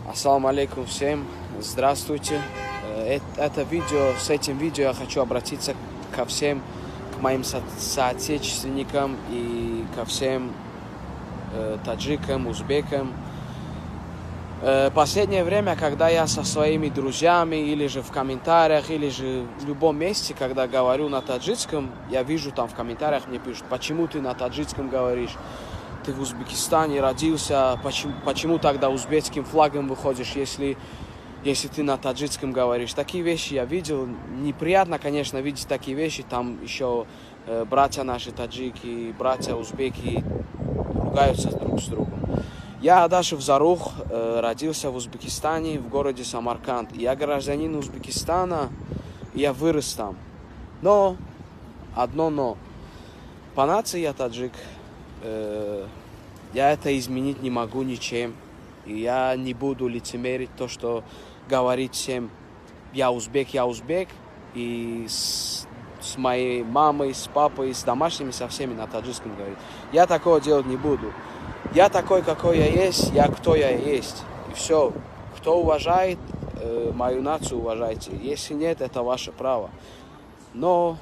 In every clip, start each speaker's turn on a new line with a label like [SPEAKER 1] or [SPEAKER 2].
[SPEAKER 1] Ассаламу алейкум всем, здравствуйте. С этим видео я хочу обратиться ко всем, к моим соотечественникам и ко всем таджикам, узбекам. Последнее время, когда я со своими друзьями, или же в комментариях, или же в любом месте, когда говорю на таджикском, я вижу там в комментариях, мне пишут: почему ты на таджикском говоришь? Ты в Узбекистане родился, почему тогда узбекским флагом выходишь, если ты на таджикском говоришь? Такие вещи я видел. Неприятно, конечно, видеть такие вещи. Там еще братья наши таджики, братья узбеки ругаются друг с другом. Я Адашев Зарух, родился в Узбекистане, в городе Самарканд. Я гражданин Узбекистана, я вырос там. Но, одно но. По нации я таджик. Я это изменить не могу ничем. И я не буду лицемерить то, что говорить всем: я узбек. И с моей мамой, с папой, с домашними, со всеми на таджикском говорить. Я такого делать не буду. Я такой, какой я есть, я кто я есть. И все. Кто уважает мою нацию, уважайте. Если нет, это ваше право. Но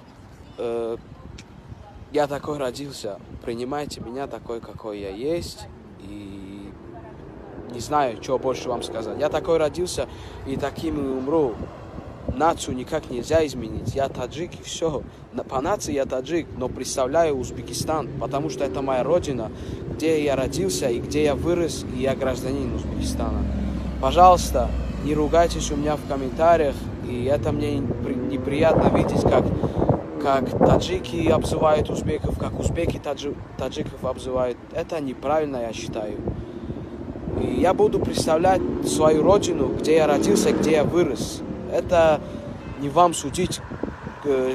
[SPEAKER 1] я такой родился. Принимайте меня такой, какой я есть. И не знаю, что больше вам сказать. Я такой родился и таким и умру. Нацию никак нельзя изменить. Я таджик и все. По нации я таджик, но представляю Узбекистан, потому что это моя родина, где я родился и где я вырос, и я гражданин Узбекистана. Пожалуйста, не ругайтесь у меня в комментариях, и это мне неприятно видеть, как таджики обзывают узбеков, как узбеки таджиков обзывают. Это неправильно, я считаю. И я буду представлять свою родину, где я родился, где я вырос. Это не вам судить,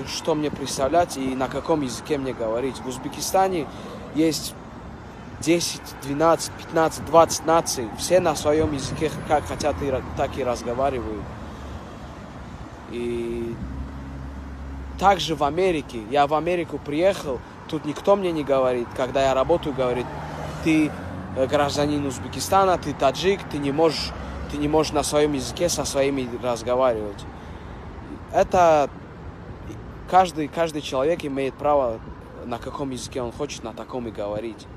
[SPEAKER 1] что мне представлять и на каком языке мне говорить. В Узбекистане есть 10, 12, 15, 20 наций. Все на своем языке как хотят, так и разговаривают. И также в Америке. Я в Америку приехал, тут никто мне не говорит, когда я работаю, говорит: ты гражданин Узбекистана, ты таджик, ты не можешь на своем языке со своими разговаривать. Это каждый человек имеет право, на каком языке он хочет, на таком и говорить.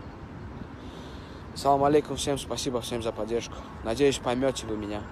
[SPEAKER 1] Салам алейкум всем, спасибо всем за поддержку. Надеюсь, поймете вы меня.